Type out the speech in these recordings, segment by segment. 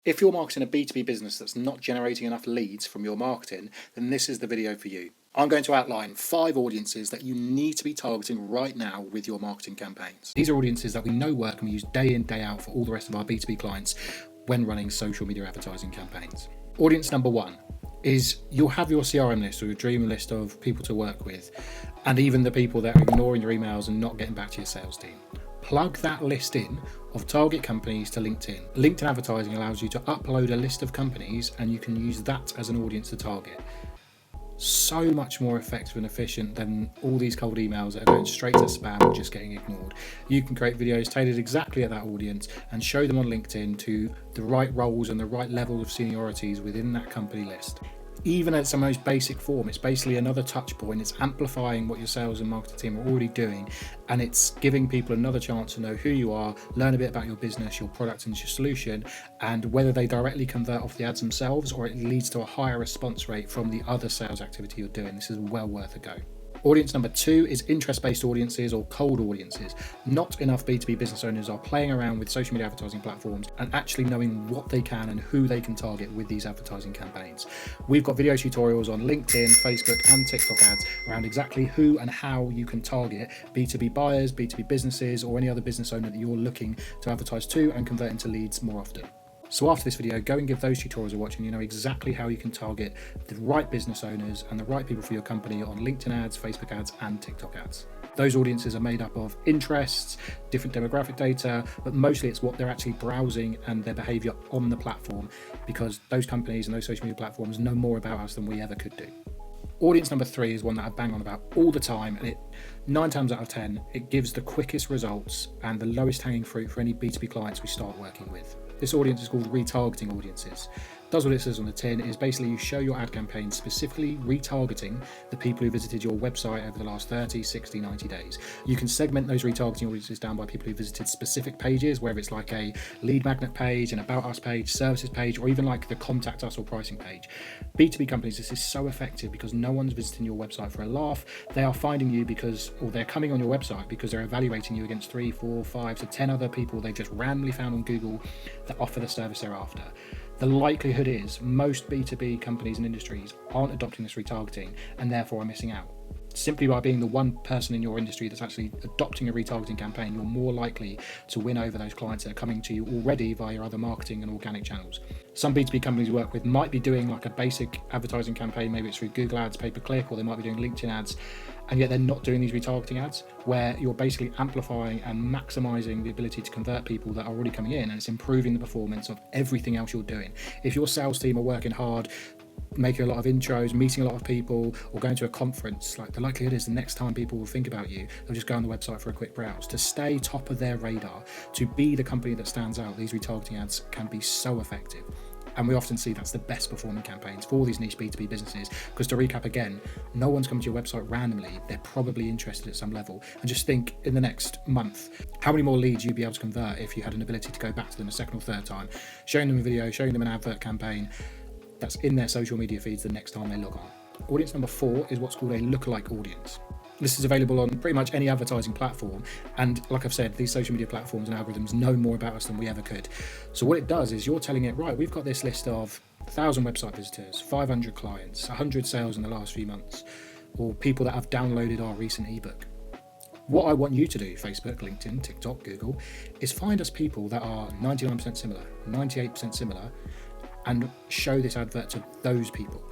If you're marketing a B2B business that's not generating enough leads from your marketing, then this is the video for you. I'm going to outline 5 audiences that you need to be targeting right now with your marketing campaigns. These are audiences that we know work and we use day in, day out for all the rest of our B2B clients when running social media advertising campaigns. Audience number 1 is you'll have your CRM list or your dream list of people to work with, and even the people that are ignoring your emails and not getting back to your sales team. Plug that list in of target companies to LinkedIn. LinkedIn advertising allows you to upload a list of companies and you can use that as an audience to target. So much more effective and efficient than all these cold emails that are going straight to spam or just getting ignored. You can create videos tailored exactly at that audience and show them on LinkedIn to the right roles and the right level of seniorities within that company list. Even at its most basic form, it's basically another touch point. It's amplifying what your sales and marketing team are already doing, and it's giving people another chance to know who you are, learn a bit about your business, your product and your solution, and whether they directly convert off the ads themselves or it leads to a higher response rate from the other sales activity you're doing. This is well worth a go. Audience number 2 is interest-based audiences or cold audiences. Not enough B2B business owners are playing around with social media advertising platforms and actually knowing what they can and who they can target with these advertising campaigns. We've got video tutorials on LinkedIn, Facebook and TikTok ads around exactly who and how you can target B2B buyers, B2B businesses or any other business owner that you're looking to advertise to and convert into leads more often. So after this video, go and give those tutorials a watch and you know exactly how you can target the right business owners and the right people for your company on LinkedIn ads, Facebook ads, and TikTok ads. Those audiences are made up of interests, different demographic data, but mostly it's what they're actually browsing and their behavior on the platform, because those companies and those social media platforms know more about us than we ever could do. Audience number 3 is one that I bang on about all the time, and 9 times out of 10, it gives the quickest results and the lowest hanging fruit for any B2B clients we start working with. This audience is called retargeting audiences. Does what it says on the tin. It is basically you show your ad campaign specifically retargeting the people who visited your website over the last 30, 60, 90 days. You can segment those retargeting audiences down by people who visited specific pages, whether it's like a lead magnet page, an about us page, services page, or even like the contact us or pricing page. B2B companies, this is so effective because no one's visiting your website for a laugh. They are finding you or they're coming on your website because they're evaluating you against 3, 4, 5 to 10 other people they've just randomly found on Google that offer the service they're after. The likelihood is most B2B companies and industries aren't adopting this retargeting and therefore are missing out. Simply by being the one person in your industry that's actually adopting a retargeting campaign, you're more likely to win over those clients that are coming to you already via your other marketing and organic channels. Some B2B companies we work with might be doing like a basic advertising campaign, maybe it's through Google ads, pay-per-click, or they might be doing LinkedIn ads, and yet they're not doing these retargeting ads where you're basically amplifying and maximizing the ability to convert people that are already coming in, and it's improving the performance of everything else you're doing. If your sales team are working hard, making a lot of intros, meeting a lot of people, or going to a conference, like the likelihood is the next time people will think about you, they'll just go on the website for a quick browse. To stay top of their radar, to be the company that stands out, these retargeting ads can be so effective. And we often see that's the best performing campaigns for these niche B2B businesses, because to recap again, no one's coming to your website randomly. They're probably interested at some level. And just think in the next month, how many more leads you'd be able to convert if you had an ability to go back to them a second or third time, showing them a video, showing them an advert campaign that's in their social media feeds the next time they log on. Audience number 4 is what's called a lookalike audience. This is available on pretty much any advertising platform. And like I've said, these social media platforms and algorithms know more about us than we ever could. So what it does is you're telling it, right, we've got this list of 1,000 website visitors, 500 clients, 100 sales in the last few months, or people that have downloaded our recent ebook. What I want you to do, Facebook, LinkedIn, TikTok, Google, is find us people that are 99% similar, 98% similar, and show this advert to those people.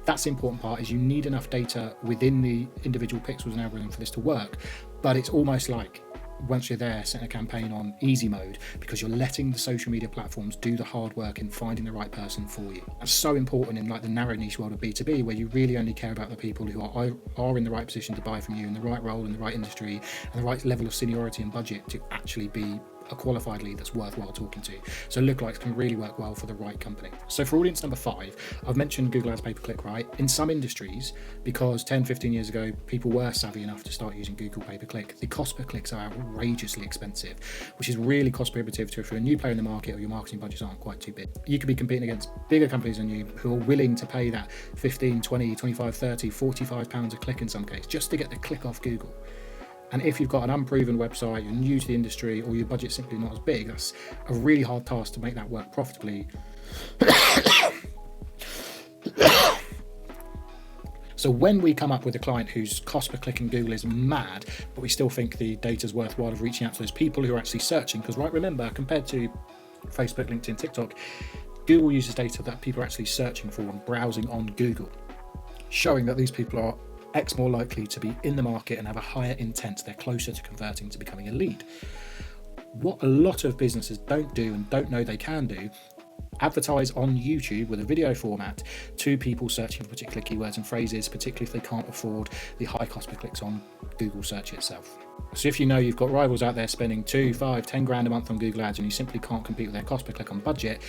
That's the important part, is you need enough data within the individual pixels and algorithm for this to work, but it's almost like once you're there, setting a campaign on easy mode, because you're letting the social media platforms do the hard work in finding the right person for you. That's so important in like the narrow niche world of B2B, where you really only care about the people who are in the right position to buy from you, in the right role, in the right industry, and the right level of seniority and budget to actually be a qualified lead that's worthwhile talking to. So lookalikes can really work well for the right company. So for audience number 5, I've mentioned Google Ads pay-per-click, right? In some industries, because 10, 15 years ago, people were savvy enough to start using Google pay-per-click, the cost per clicks are outrageously expensive, which is really cost prohibitive to if you're a new player in the market or your marketing budgets aren't quite too big. You could be competing against bigger companies than you who are willing to pay that 15, 20, 25, 30, 45 pounds a click in some case, just to get the click off Google. And if you've got an unproven website, you're new to the industry, or your budget's simply not as big, that's a really hard task to make that work profitably So when we come up with a client whose cost per click in Google is mad, but we still think the data is worthwhile of reaching out to those people who are actually searching, because remember, compared to Facebook, LinkedIn, TikTok, Google uses data that people are actually searching for and browsing on Google, showing that these people are X more likely to be in the market and have a higher intent. They're closer to converting to becoming a lead. What a lot of businesses don't do and don't know they can do, advertise on YouTube with a video format to people searching for particular keywords and phrases, particularly if they can't afford the high cost per clicks on Google search itself. So if you know you've got rivals out there spending 2, 5, 10 grand a month on Google ads and you simply can't compete with their cost per click on budget,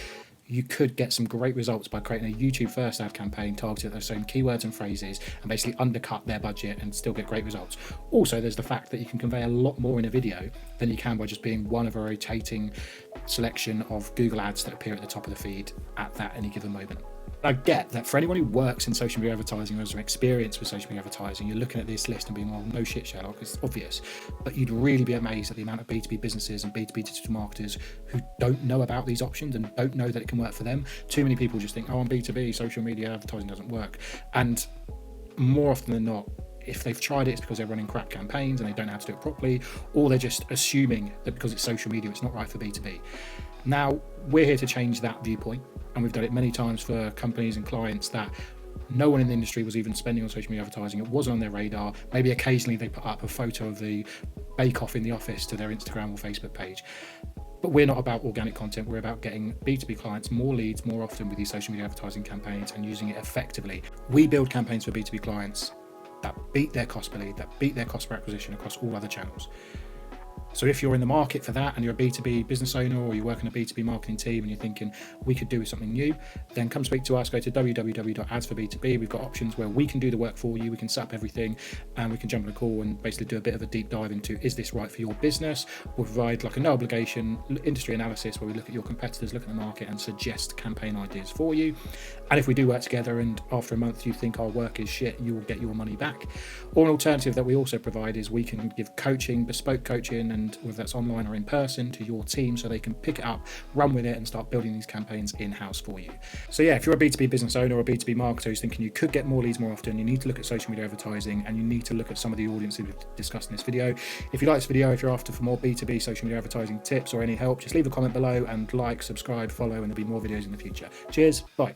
you could get some great results by creating a YouTube first ad campaign targeted at those same keywords and phrases and basically undercut their budget and still get great results. Also, there's the fact that you can convey a lot more in a video than you can by just being one of a rotating selection of Google ads that appear at the top of the feed at that any given moment. I get that for anyone who works in social media advertising or has some experience with social media advertising, you're looking at this list and being, well, no shit, Sherlock, it's obvious. But you'd really be amazed at the amount of B2B businesses and B2B digital marketers who don't know about these options and don't know that it can work for them. Too many people just think, oh, on B2B, social media advertising doesn't work. And more often than not, if they've tried it, it's because they're running crap campaigns and they don't know how to do it properly, or they're just assuming that because it's social media, it's not right for B2B. Now, we're here to change that viewpoint, and we've done it many times for companies and clients that no one in the industry was even spending on social media advertising. It wasn't on their radar. Maybe occasionally they put up a photo of the bake-off in the office to their Instagram or Facebook page. But we're not about organic content. We're about getting B2B clients more leads more often with these social media advertising campaigns and using it effectively. We build campaigns for B2B clients that beat their cost per lead, that beat their cost per acquisition across all other channels. So if you're in the market for that and you're a B2B business owner or you work in a B2B marketing team and you're thinking we could do with something new, then come speak to us. Go to www.adsforb2b. We've got options where we can do the work for you. We can set up everything and we can jump on a call and basically do a bit of a deep dive into, is this right for your business? We'll provide like a no obligation industry analysis where we look at your competitors, look at the market and suggest campaign ideas for you. And if we do work together and after a month you think our work is shit, you will get your money back. Or an alternative that we also provide is we can give coaching, bespoke coaching, and whether that's online or in person, to your team so they can pick it up, run with it and start building these campaigns in-house for you. So yeah, if you're a B2B business owner or a B2B marketer who's thinking you could get more leads more often, you need to look at social media advertising and you need to look at some of the audiences we've discussed in this video. If you like this video, if you're after for more B2B social media advertising tips or any help, just leave a comment below and like, subscribe, follow, and there'll be more videos in the future. Cheers, bye.